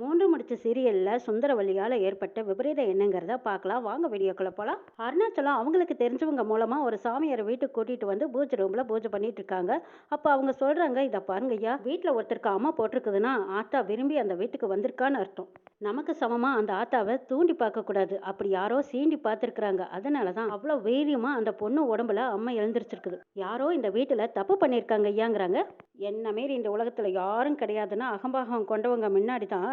மூன்று முடிச்ச சீரியல்ல சுந்தரவல்லியால ஏற்பட்ட விபரீத எண்ணங்கிறத பார்க்கலாம். வாங்க வீடியோக்குள்ள போலாம். அருணாச்சலம் அவங்களுக்கு தெரிஞ்சவங்க மூலமா ஒரு சாமியாரை வீட்டுக்கு கூட்டிட்டு வந்து பூஜை ரூம்ல பூஜை பண்ணிட்டு இருக்காங்க. அப்ப அவங்க சொல்றாங்க, இத பாருங்க ஐயா, வீட்டுல ஒருத்தருக்கு அம்மா போட்டிருக்குதுன்னா ஆத்தா விரும்பி அந்த வீட்டுக்கு வந்திருக்கான்னு அர்த்தம். நமக்கு சமமா அந்த ஆத்தாவை தூண்டி பார்க்க கூடாது. அப்படி யாரோ சீண்டி பார்த்திருக்கிறாங்க. அதனாலதான் அவ்வளவு வீரியமா அந்த பொண்ணு உடம்புல அம்மா எழுந்திருச்சிருக்குது. யாரோ இந்த வீட்டுல தப்பு பண்ணிருக்காங்க ஐயாங்கிறாங்க. என்ன மாரி இந்த உலகத்துல யாரும் கிடையாதுன்னா அகம்பாகம் கொண்டவங்க முன்னாடி தான்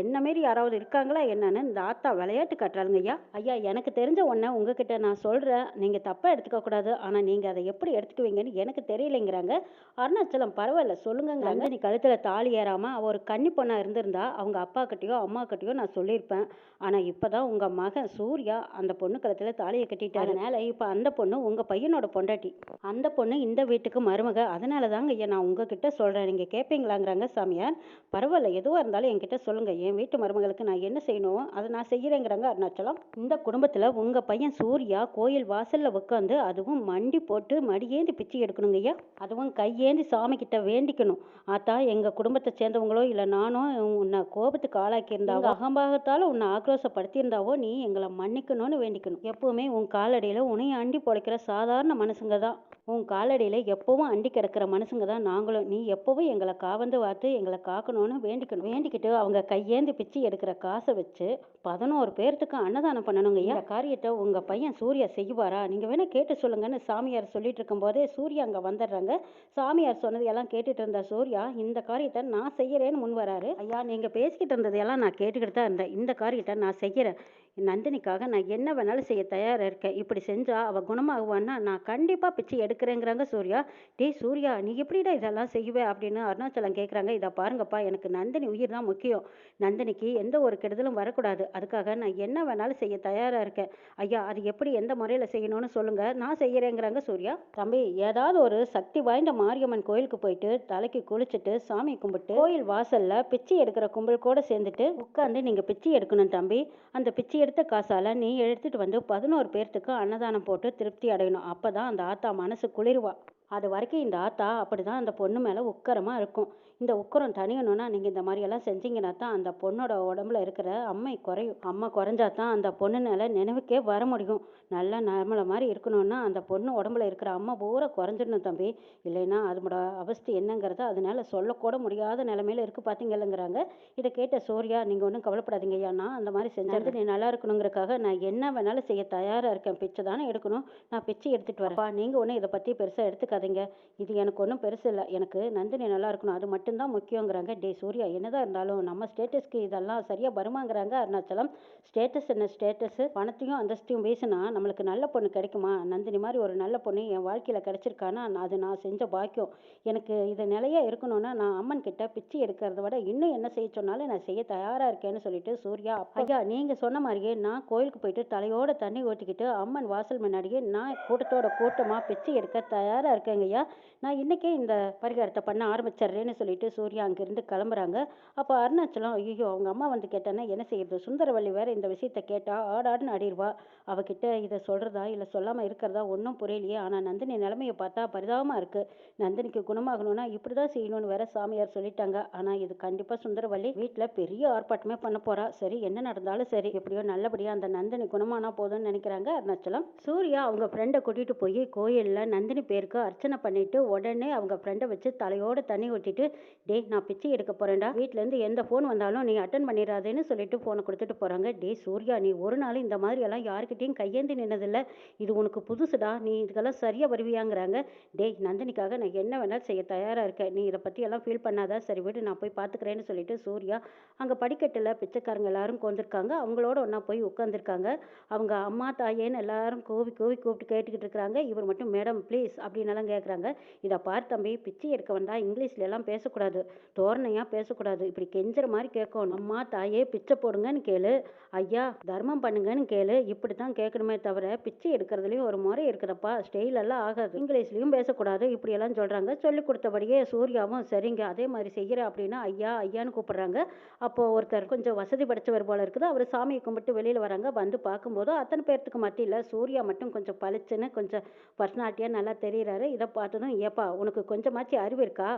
என்ன மாரி யாராவது இருக்காங்களா என்னன்னு இந்த ஆத்தா விளையாட்டு காட்டுறாளுங்க ஐயா. ஐயா, எனக்கு தெரிஞ்ச ஒன்றை உங்ககிட்ட நான் சொல்கிறேன். நீங்கள் தப்பாக எடுத்துக்க கூடாது. ஆனால் நீங்கள் அதை எப்படி எடுத்துக்குவீங்கன்னு எனக்கு தெரியலைங்கிறாங்க. அருணாச்சலம் பரவாயில்ல சொல்லுங்கங்கிறாங்க. நீ கழுத்தில் தாலி ஏறாமல் அவள் ஒரு கன்னி பொண்ணாக இருந்திருந்தா அவங்க அப்பா கிட்டேயோ அம்மா கிட்டேயோ நான் சொல்லியிருப்பேன். ஆனால் இப்போ தான் உங்கள் மகன் சூர்யா அந்த பொண்ணு கழுத்தில் தாலியை கட்டிட்டாரு. அதனால இப்போ அந்த பொண்ணு உங்கள் பையனோட பொண்டாட்டி. அந்த பொண்ணு இந்த வீட்டுக்கு மருமக. அதனால தாங்க ஐயா நான் உங்ககிட்ட சொல்கிறேன். நீங்கள் கேட்பீங்களாங்கிறாங்க சாமியார். பரவாயில்ல, எதுவாக இருந்தாலும் என்கிட்ட சொல்லுங்கள். என் வீட்டு மருமகளுக்கு நான் என்ன செய்யணும் அதை நான் செய்கிறேங்கிறாங்க அருணாச்சலம். இந்த குடும்பத்தில் உங்கள் பையன் சூர்யா கோயில் வாசலில் உட்காந்து அதுவும் மண்டி போட்டு மடியேந்தி பிச்சை எடுக்கணுங்க ஐயா. அதுவும் கையேந்தி சாமி கிட்ட வேண்டிக்கணும். ஆத்தா, எங்கள் குடும்பத்தை சேர்ந்தவங்களோ இல்லை நானோ உன்னை கோபத்துக்கு ஆளாக்கியிருந்தாவோ அகம்பாகத்தால் உன்னை ஆக்ரோஷப்படுத்தியிருந்தாவோ நீ எங்களை மன்னிக்கணும்னு வேண்டிக்கணும். எப்பவுமே உன் காலடியில் உன்னைய அண்டி பொழைக்கிற சாதாரண மனுஷங்க தான். உன் காலடியில் எப்பவும் அண்டி கிடக்கிற மனுஷங்க தான் நாங்களும். நீ எப்பவும் எங்களை காவந்து வாத்து எங்களை காக்கணும்னு வேண்டிக்கணும். வேண்டிக்கிட்டு அவங்க கையேந்து பிச்சு எடுக்கிற காசை வச்சு 11 பேர்த்துக்கு அன்னதானம் பண்ணணுங்க. இந்த காரியத்தை உங்க பையன் சூர்யா செய்வாரா? நீங்க வேணா கேட்டு சொல்லுங்கன்னு சாமியார் சொல்லிட்டு இருக்கும் போதே சூர்யா அங்க வந்துடுறாங்க. சாமியார் சொன்னது எல்லாம் கேட்டுட்டு இருந்த சூர்யா இந்த காரியத்தை நான் செய்யறேன்னு முன் வராரு. ஐயா, நீங்க பேசிக்கிட்டு இருந்ததையெல்லாம் நான் கேட்டுக்கிட்டு தான் இருந்தேன். இந்த காரியத்தை நான் செய்யறேன். நந்தினிக்காக நான் என்ன வேணாலும் செய்ய தயாராக இருக்கேன். இப்படி செஞ்சா அவள் குணமாகுவான்னா நான் கண்டிப்பாக பிச்சை எடுக்கிறேங்கிறாங்க சூர்யா. டேய் சூர்யா, நீ எப்படிடா இதெல்லாம் செய்வே அப்படின்னு அருணாச்சலம் கேட்குறாங்க. இதை பாருங்கப்பா, எனக்கு நந்தினி உயிர் தான் முக்கியம். நந்தினிக்கு எந்த ஒரு கெடுதலும் வரக்கூடாது. அதுக்காக நான் என்ன வேணாலும் செய்ய தயாராக இருக்கேன். ஐயா, அது எப்படி எந்த முறையில் செய்யணும்னு சொல்லுங்க, நான் செய்யறேங்கிறாங்க சூர்யா. தம்பி, ஏதாவது ஒரு சக்தி வாய்ந்த மாரியம்மன் கோயிலுக்கு போயிட்டு தலைக்கு குளிச்சுட்டு சாமி கும்பிட்டு கோயில் வாசல்ல பிச்சை எடுக்கிற கும்பல் கூட சேர்ந்துட்டு உட்காந்து நீங்க பிச்சை எடுக்கணும் தம்பி. அந்த பிச்சை எடுத்த காசால நீ எடுத்துட்டு வந்து 11 பேர்த்துக்கு அன்னதானம் போட்டு திருப்தி அடையணும். அப்பதான் அந்த ஆத்தா மனசு குளிர்வா. அது வரைக்கும் இந்த ஆத்தா அப்படிதான் அந்த பொண்ணு மேலே உக்கரமாக இருக்கும். இந்த உக்கரம் தனியணும்னா நீங்கள் இந்த மாதிரியெல்லாம் செஞ்சீங்கன்னா தான் அந்த பொண்ணோட உடம்புல இருக்கிற அம்மை குறையும். அம்மா குறைஞ்சா தான் அந்த பொண்ணு மேலே நினைவுக்கே வர முடியும். நல்லா நம்மளை மாதிரி இருக்கணும்னா அந்த பொண்ணு உடம்புல இருக்கிற அம்மா பூரா குறைஞ்சிடணும் தம்பி. இல்லைன்னா அதோட அவஸ்தை என்னங்கிறத அதனால சொல்லக்கூட முடியாத நிலைமையில இருக்கு பார்த்தீங்கல்லைங்கிறாங்க. இதை கேட்ட சூர்யா, நீங்கள் ஒன்றும் கவலைப்படாதீங்க ஐயா, நான் அந்த மாதிரி செஞ்சது நீ நல்லா இருக்கணுங்கிறக்காக நான் என்ன வேணாலும் செய்ய தயாராக இருக்கேன். பிச்சை தானே எடுக்கணும், நான் பிச்சை எடுத்துகிட்டு வரேன்ப்பா. நீங்கள் ஒன்றும் இதை பற்றி பெருசாக எடுத்துக்காதீங்க. இது எனக்கு ஒன்றும் பெருசு இல்லை. எனக்கு நந்தினி நல்லா இருக்கணும், அது மட்டும்தான் முக்கியங்கிறாங்க. டே சூர்யா, என்னதான் இருந்தாலும் நம்ம ஸ்டேட்டஸ்க்கு இதெல்லாம் சரியாக வருமாங்கிறாங்க அருணாச்சலம். ஸ்டேட்டஸ் என்ன ஸ்டேட்டஸ்? பணத்தையும் அந்தஸ்தையும் பேசினா நம்மளுக்கு நல்ல பொண்ணு கிடைக்குமா? நந்தினி மாதிரி ஒரு நல்ல பொண்ணு என் வாழ்க்கையில் கிடைச்சிருக்கானா அது நான் செஞ்ச பாக்கியம். எனக்கு இது நிலையாக இருக்கணும்னா நான் அம்மன் கிட்ட பிச்சை எடுக்கிறத விட இன்னும் என்ன செய்ய சொன்னாலும் நான் செய்ய தயாராக இருக்கேன்னு சொல்லிட்டு சூர்யா, ஐயா நீங்கள் சொன்ன மாதிரியே நான் கோயிலுக்கு போயிட்டு தலையோட தண்ணி ஊற்றிக்கிட்டு அம்மன் வாசல் முன்னாடியே நான் கூட்டத்தோட கூட்டமாக பிச்சை எடுக்க தயாராக இருக்கேன் ஐயா. நான் இன்னைக்கே இந்த பரிகாரத்தை பண்ண ஆரம்பிச்சிடுறேன்னு சொல்லிட்டு சூர்யா அங்கிருந்து கிளம்புறாங்க. அப்போ அருணாச்சலம், ஐயோ அவங்க அம்மா வந்து கேட்டானே என்ன செய்யறது? சுந்தரவல்லி வேற இந்த விஷயத்த கேட்டா ஆடாடுன்னு ஆடிடுவா. அவகிட்ட இதை சொல்றதா இல்லை சொல்லாமல் இருக்கிறதா ஒன்றும் புரியலையே. ஆனால் நந்தினி நிலைமையை பார்த்தா பரிதாபமாக இருக்கு. நந்தினிக்கு குணமாகணும்னா இப்படிதான் செய்யணும்னு வேற சாமியார் சொல்லிட்டாங்க. ஆனால் இது கண்டிப்பாக சுந்தரவல்லி வீட்டில் பெரிய ஆர்ப்பாட்டமே பண்ண போறா. சரி, என்ன நடந்தாலும் சரி, எப்படியோ நல்லபடியாக அந்த நந்தினி குணமானா போதும்னு நினைக்கிறாங்க அருணாச்சலம். சூர்யா அவங்க ஃப்ரெண்டை கூட்டிட்டு போய் கோயிலில் நந்தினி பேருக்கு அர்ச்சனை பண்ணிட்டு உடனே அவங்க ஃப்ரெண்டை வச்சு தலையோட தண்ணி ஊற்றிட்டு, டேய் நான் பிச்சை எடுக்க போறேன்டா, வீட்டிலேருந்து எந்த ஃபோன் வந்தாலும் நீ அட்டன் பண்ணிடாதேன்னு சொல்லிட்டு ஃபோனை கொடுத்துட்டு போறாங்க. டே சூர்யா, நீ ஒரு நாள் இந்த மாதிரி எல்லாம் யாருக்கிட்டையும் கையேந்தி நின்னதில்ல, இது உனக்கு புதுசுடா, நீ இதுக்கெல்லாம் சரியா வருவியாங்கிறாங்க. டேய் நந்தினிக்காக நான் என்ன வேணாலும் செய்ய தயாரா இருக்கேன், நீ இதை பத்தி எல்லாம் ஃபீல் பண்ணாதா, சரி விடு நான் போய் பார்த்துக்கிறேன்னு சொல்லிட்டு சூர்யா அங்கே படிக்கட்டில் பிச்சைக்காரங்க எல்லாரும் உட்காந்துருக்காங்க. அவங்களோட ஒன்றா போய் உட்காந்துருக்காங்க. அவங்க அம்மா தாயேன்னு எல்லாரும் கூவி கூவி கூப்பிட்டு கேட்டுக்கிட்டு இருக்கிறாங்க. இவர் மட்டும் மேடம் ப்ளீஸ் அப்படின்னு எல்லாம் கேட்குறாங்க. இதை பார் தம்பி, பிச்சை எடுக்க வந்தா இங்கிலீஷ்ல எல்லாம் பேசக்கூடாது, தோரணையாக பேசக்கூடாது, இப்படி கெஞ்சுற மாதிரி கேட்கணும். அம்மா தாயே பிச்சை போடுங்கன்னு கேளு, ஐயா தர்மம் பண்ணுங்கன்னு கேளு, இப்படி தான் கேட்கணுமே தவிர பிச்சை எடுக்கிறதுலையும் ஒரு முறை இருக்குதப்பா, ஸ்டைல் எல்லாம் ஆகாது, இங்கிலீஷ்லையும் பேசக்கூடாது, இப்படியெல்லாம் சொல்கிறாங்க. சொல்லி கொடுத்தபடியே சூர்யாவும் சரிங்க அதே மாதிரி செய்கிறேன் அப்படின்னா ஐயா ஐயான்னு கூப்பிடுறாங்க. அப்போது ஒருத்தர் கொஞ்சம் வசதி படைச்சவர் போல இருக்குது. அவர் சாமியை கும்பிட்டு வெளியில் வராங்க. வந்து பார்க்கும்போது அத்தனை பேர்த்துக்கு மத்தியில் சூர்யா மட்டும் கொஞ்சம் பளிச்சுன்னு கொஞ்சம் பர்சனாலிட்டியாக நல்லா தெரிகிறாரு. இதை பார்த்ததும், ஏப்பா உனக்கு கொஞ்சமாச்சு அறிவு இருக்கா?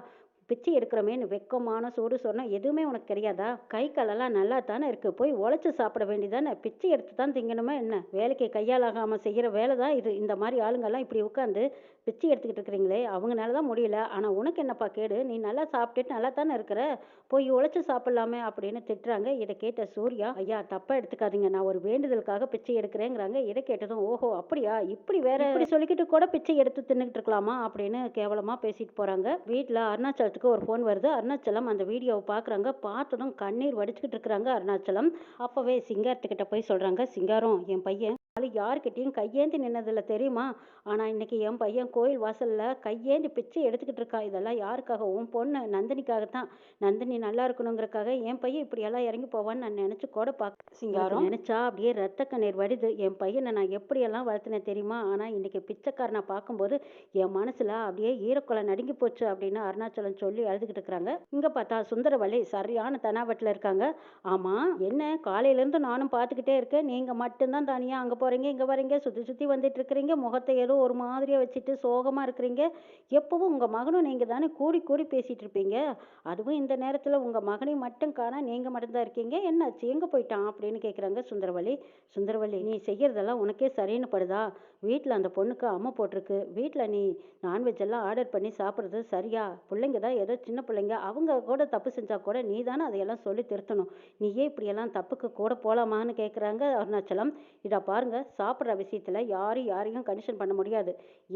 பிச்சை எடுக்கிறோமேன்னு வெக்கமான சூடு சொன்னால் எதுவுமே உனக்கு கிடையாதா? கை காலெல்லாம் நல்லா தானே இருக்கு, போய் உழைச்சி சாப்பிட வேண்டியதானே? பிச்சை எடுத்து தான் திங்கணுமா என்ன? வேலைக்கு கையாலாகாமல் செய்கிற வேலை தான் இது. இந்த மாதிரி ஆளுங்கெல்லாம் இப்படி உட்காந்து பிச்சை எடுத்துக்கிட்டு இருக்கிறீங்களே, அவங்கனால தான் முடியல. ஆனால் உனக்கு என்னப்பா கேடு? நீ நல்லா சாப்பிட்டுட்டு நல்லா தானே இருக்கிற, போய் உழைச்சி சாப்பிடலாமே அப்படின்னு திட்டுறாங்க. இதை கேட்ட சூர்யா, ஐயா தப்பாக எடுத்துக்காதீங்க, நான் ஒரு வேண்டுதலுக்காக பிச்சை எடுக்கிறேங்கிறாங்க. இதை கேட்டதும், ஓஹோ அப்படியா, இப்படி வேற இப்படி சொல்லிக்கிட்டு கூட பிச்சை எடுத்து தின்னுக்கிட்டு இருக்கலாமா அப்படின்னு கேவலமாக பேசிட்டு போகிறாங்க. வீட்டில் அருணாச்சலத்துக்கு ஒரு ஃபோன் வருது. அருணாச்சலம் அந்த வீடியோவை பார்க்குறாங்க. பார்த்ததும் கண்ணீர் வடிச்சுக்கிட்டு இருக்கிறாங்க அருணாச்சலம். அப்போவே சிங்காரத்துக்கிட்ட போய் சொல்கிறாங்க, சிங்காரம், என் பையன் யாருக்கிட்டையும் கையேந்தி நின்னதில்ல தெரியுமா? ஆனால் இன்னைக்கு என் பையன் கோயில் வாசலில் கையேந்தி பிச்சை எடுத்துக்கிட்டு இருக்கான். இதெல்லாம் யாருக்காக? உன் பொண்ணு நந்தினிக்காகத்தான். நந்தினி நல்லா இருக்கணுங்கிறக்காக என் பையன் இப்படியெல்லாம் இறங்கி போவான்னு நான் நினச்சி கூட பார்க்க சிங்காரம் நினச்சா அப்படியே ரத்த கண்ணீர் வடிது. என் பையனை நான் எப்படியெல்லாம் வளர்த்தினேன் தெரியுமா? ஆனால் இன்னைக்கு பிச்சைக்காரனை பார்க்கும்போது என் மனசில் அப்படியே ஈரக்குலை நடுங்கி போச்சு அப்படின்னு அருணாச்சலம் சொல்லி அழுதுகிட்டு இருக்கிறாங்க. இங்கே பார்த்தா சுந்தரவல்லி சரியான தனாவட்டில் இருக்காங்க. ஆமாம், என்ன காலையிலேருந்து நானும் பார்த்துக்கிட்டே இருக்கேன், நீங்கள் மட்டும்தான் தனியாக அங்கே போகிறீங்க இங்கே வரீங்க, சுற்றி சுற்றி வந்துட்டு இருக்கிறீங்க, முகத்தை ஏதோ ஒரு மாதிரியாக வச்சுட்டு சோகமாக இருக்கிறீங்க. எப்பவும் உங்கள் மகனும் நீங்கள் தானே கூடி கூடி பேசிகிட்டு இருப்பீங்க. அதுவும் இந்த நேரத்தில் உங்கள் மகனை மட்டும் காணா, நீங்கள் மட்டும்தான் இருக்கீங்க, என்னாச்சு, எங்கே போயிட்டான் அப்படின்னு கேட்குறாங்க சுந்தரவல்லி. சுந்தரவல்லி, நீ செய்கிறதெல்லாம் உனக்கே சரின்னு படுதா? வீட்டில் அந்த பொண்ணுக்கு அம்மை போட்டிருக்கு, வீட்டில் நீ நான்வெஜ் எல்லாம் ஆர்டர் பண்ணி சாப்பிட்றது சரியா? பிள்ளைங்க தான் ஏதோ சின்ன பிள்ளைங்க, அவங்க கூட தப்பு செஞ்சால் கூட நீ தானே அதையெல்லாம் சொல்லி திருத்தணும். நீயே இப்படியெல்லாம் தப்புக்கு கூட போகலாமான்னு கேட்குறாங்க அருணாச்சலம். இதா பாருங்க, சாப்பிட்ற விஷயத்தில் யாரையும் கண்டிஷன் பண்ண முடியாது.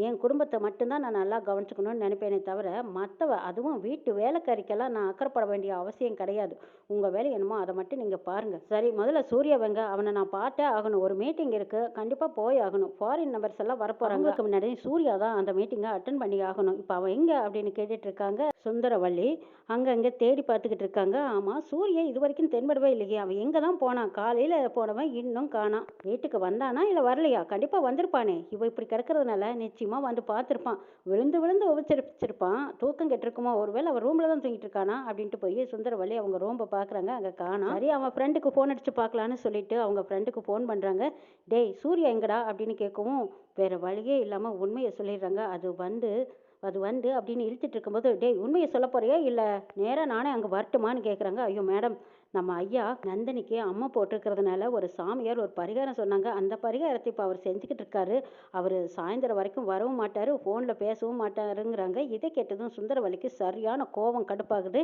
என் குடும்பத்தை மட்டும்தான் நான் நல்லா கவனிச்சுக்கணும்னு நினைப்பேனே தவிர அதுவும் வீட்டு வேலைக்காரிக்கெல்லாம் நான் அக்கறைப்பட வேண்டிய அவசியம் கிடையாது. உங்கள் வேலை என்னமோ அதை மட்டும் நீங்கள் பாருங்கள். சரி, முதல்ல சூர்யாவங்க, அவனை நான் பார்த்தே ஆகணும். ஒரு மீட்டிங் இருக்குது, கண்டிப்பாக போய் ஆகணும். ஃபாரின் நம்பர்ஸ் எல்லாம் வரப்போகிறாங்க. முன்னாடி சூர்யா தான் அந்த மீட்டிங்கை அட்டன் பண்ணி ஆகணும். இப்போ அவன் எங்கே அப்படின்னு கேட்டுட்டு இருக்காங்க சுந்தரவல்லி. அங்கே தேடி பார்த்துக்கிட்டு இருக்காங்க. ஆமாம், சூர்யா இது வரைக்கும் தென்படவே இல்லையே, அவன் எங்கே தான் போனான்? காலையில் போனவன் இன்னும் காணாம். வீட்டுக்கு வந்தானா இல்லை வரலையா? கண்டிப்பாக வந்திருப்பானே. இவன் இப்படி கிடக்கிறதுனால நிச்சயமாக வந்து பார்த்துருப்பான். விழுந்து விழுந்து உபச்சரிச்சிருப்பான். தூக்கம் கெட்டிருக்குமா? ஒருவேளை அவன் ரூமில் தான் தூங்கிட்டு இருக்கானா அப்படின்ட்டு போய் சுந்தரவல்லி அவங்க ரூம்பை பார்க்குறாங்க. அங்கே காணாம். சரி, அவன் ஃப்ரெண்டுக்கு ஃபோன் அடித்து பார்க்கலான்னு சொல்லிட்டு அவங்க ஃப்ரெண்டுக்கு ஃபோன் பண்ணுறாங்க. டேய், சூர்யா எங்கடா அப்படின்னு கேட்கவும் வேறு வழியே இல்லாமல் உண்மையை சொல்லிடுறாங்க. அது வந்து அப்படின்னு இழுத்துட்டு இருக்கும்போது, டேய் உண்மையை சொல்ல போறியா இல்லை நேராக நானே அங்கே வரட்டுமான்னு கேட்குறாங்க. ஐயோ மேடம், நம்ம ஐயா நந்தினிக்கு அம்மை போட்டிருக்கிறதுனால ஒரு சாமியார் ஒரு பரிகாரம் சொன்னாங்க. அந்த பரிகாரத்தை இப்போ அவர் செஞ்சுக்கிட்டு இருக்காரு. அவர் சாயந்தரம் வரைக்கும் வரவும் மாட்டார், ஃபோனில் பேசவும் மாட்டாருங்கிறாங்க. இதை கேட்டதும் சுந்தரவல்லிக்கு சரியான கோபம் கடுப்பாகுது.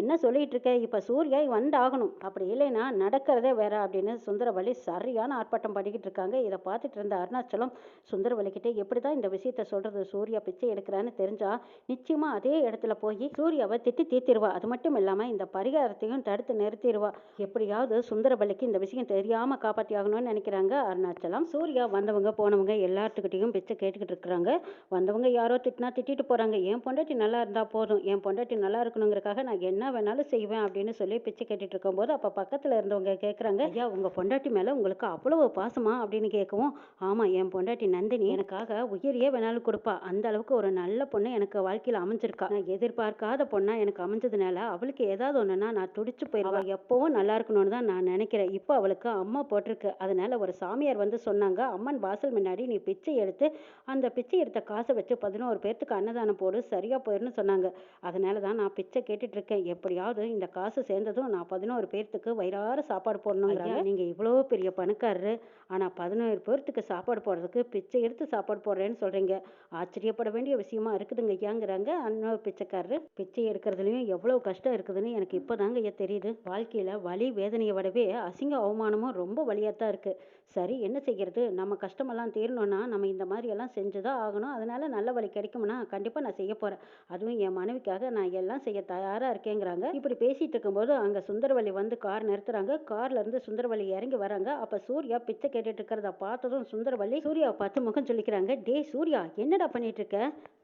என்ன சொல்லிட்டு இருக்க? இப்போ சூர்யா வந்தாகணும், அப்படி இல்லைன்னா நடக்கிறதே வேற அப்படின்னு சுந்தரவல்லி சரியான ஆர்ப்பாட்டம் பண்ணிக்கிட்டு இருக்காங்க. இதை பார்த்துட்டு இருந்த அருணாச்சலம் சுந்தரவல்லிக்கிட்டே எப்படி தான் இந்த விஷயத்த சொல்கிறது, சூர்யா பிச்சை எடுக்கிறான்னு தெரிஞ்சா நிச்சயமா அதே இடத்துல போய் சூர்யாவை திட்டி தீர்த்திருவா. அது மட்டும் இல்லாமல் இந்த பரிகாரத்தையும் தடுத்து நிறுத்திடுவா. எப்படியாவது சுந்தரவல்லிக்கு இந்த விஷயம் தெரியாமல் காப்பாற்றி ஆகணும்னு நினைக்கிறாங்க அருணாச்சலம். சூர்யா வந்தவங்க போனவங்க எல்லாத்துக்கிட்டையும் பிச்சை கேட்டுக்கிட்டு இருக்கிறாங்க. வந்தவங்க யாரோ திட்டினா திட்டிட்டு போகிறாங்க. என் பொண்டாட்டி நல்லா இருந்தால் போதும், என் பொண்டாட்டி நல்லா இருக்கணுங்கிறக்காக நான் என்ன வேணாலும் செய்வேன் அப்படின்னு சொல்லி பிச்சை கேட்டுட்டு இருக்கும்போது அப்போ பக்கத்தில் இருந்தவங்க கேட்குறாங்க, ஐயா உங்கள் பொண்டாட்டி மேலே உங்களுக்கு அவ்வளவு பாசமா அப்படின்னு கேட்கவும், ஆமாம், என் பொண்டாட்டி நந்தினி எனக்காக உயிரியே வேணாலும் கொடுப்பா. அந்த அளவுக்கு ஒரு நல்ல பொண்ணு எனக்கு வாழ்க்கையில் அமைஞ்சிருக்கா. நான் எதிர்பார்க்காத பொண்ணா எனக்கு அமைஞ்சதுனால அவளுக்கு ஏதாவது ஒன்றுனா நான் துடிச்சு போயிடுவேன். எப்பவும் நல்லா இருக்கணும்னு தான் நான் நினைக்கிறேன். இப்போ அவளுக்கு அம்மா போட்டிருக்கு. அதனால ஒரு சாமியார் வந்து சொன்னாங்க, அம்மன் வாசல் முன்னாடி நீ பிச்சை எடுத்து அந்த பிச்சை எடுத்த காசை வச்சு 11 பேர்த்துக்கு அன்னதானம் போடு, சரியா போயிடும்னு சொன்னாங்க. அதனால தான் நான் பிச்சை கேட்டுட்டு இருக்கேன். எப்படியாவது இந்த காசு சேர்ந்ததும் நான் 11 பேர்த்துக்கு வயிறார சாப்பாடு போடணுங்கிறாங்க. நீங்க இவ்வளோ பெரிய பணக்காரரு, ஆனால் 11 பேர்த்துக்கு சாப்பாடு போடுறதுக்கு பிச்சை எடுத்து சாப்பாடு போடுறேன்னு சொல்றீங்க. ஆச்சரியப்பட வேண்டிய விஷயமா இருக்குதுங்க ஐயாங்கிறாங்க. இன்னொரு பிச்சைக்காரரு, பிச்சை எடுக்கிறதுலையும் எவ்வளோ கஷ்டம் இருக்குதுன்னு எனக்கு இப்போதாங்க ஐயா தெரியுது. வாழ்க்கையில் வலி வேதனையை விடவே அசிங்க அவமானமும் ரொம்ப வலியாத்தான் இருக்குது. சரி, என்ன செய்கிறது? நம்ம கஷ்டமெல்லாம் தீரணும்னா நம்ம இந்த மாதிரி எல்லாம் செஞ்சு தான் ஆகணும். அதனால நல்ல வழி கிடைக்கும்னா கண்டிப்பாக நான் செய்ய போகிறேன். அதுவும் என் மனைவிக்காக நான் எல்லாம் செய்ய தயாராக இருக்கேங்கிறாங்க. இப்படி பேசிகிட்டு இருக்கும்போது அங்கே சுந்தரவல்லி வந்து கார் நிறுத்துறாங்க. கார்ல இருந்து சுந்தரவல்லி இறங்கி வராங்க. அப்போ சூர்யா பிச்சை கேட்டுட்டு இருக்கிறத பார்த்ததும் சுந்தரவல்லி சூர்யாவை பார்த்து முகம் சொல்லிக்கிறாங்க. டே சூர்யா, என்னடா பண்ணிட்டு இருக்க?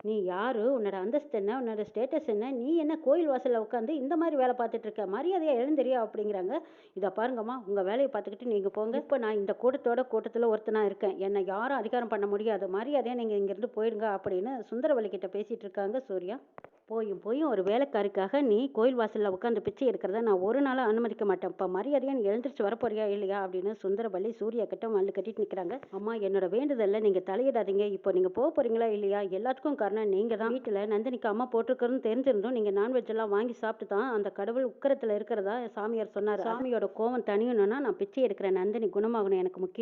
நீ யாரு? உன்னோட அந்தஸ்து என்ன? உன்னோட ஸ்டேட்டஸ் என்ன? நீ என்ன கோயில் வாசலில் உட்காந்து இந்த மாதிரி வேலை பார்த்துட்டு இருக்க? மரியாதையாக எழுந்திரி இல்லையா அப்படிங்கிறாங்க. இதை பாருங்கம்மா, உங்கள் வேலையை பார்த்துக்கிட்டு நீங்கள் போங்க. இப்போ நான் இந்த கூட்டத்தில் ஒருத்தனா இருக்கேன். என்னை யாரும் அதிகாரம் பண்ண முடியாது. மரியாதையாக நீங்கள் இங்கேருந்து போயிடுங்க அப்படின்னு சுந்தரவல்லி கிட்ட பேசிட்டு இருக்காங்க சூர்யா. போயும் போயும் ஒரு வேலைக்காரிக்காக நீ கோயில் வாசலில் உட்காந்து பிச்சை எடுக்கிறத நான் ஒரு நாளும் அனுமதிக்க மாட்டேன். இப்போ மரியாதையாக நீ எழுந்திரிச்சு வரப்போறியா இல்லையா அப்படின்னு சுந்தரவல்லி சூர்யா கிட்ட மல்லு கட்டிட்டு நிற்கிறாங்க. அம்மா, என்னோட வேண்டுதலில் நீங்கள் தலையிடாதீங்க. இப்போ நீங்கள் போக போறீங்களா இல்லையா? எல்லாத்துக்கும் காரணம் நீங்கள் தான். வீட்டில் நந்தினிக்கு அம்மா போட்டிருக்கிறதுன்னு தெரிஞ்சிருந்தும் நீங்கள் நான்வெஜ் எல்லாம் வாங்கி சாப்பிட்டு தான் அந்த கடவுள் உக்கரத்தில் இருக்கிறதா சாமியார் சொன்னார். சாமியோட கோவம் தணியணும்னா நான் பிச்சை எடுக்கிறேன். நந்தினி குணமாகணும் எனக்கு முக்கியம்.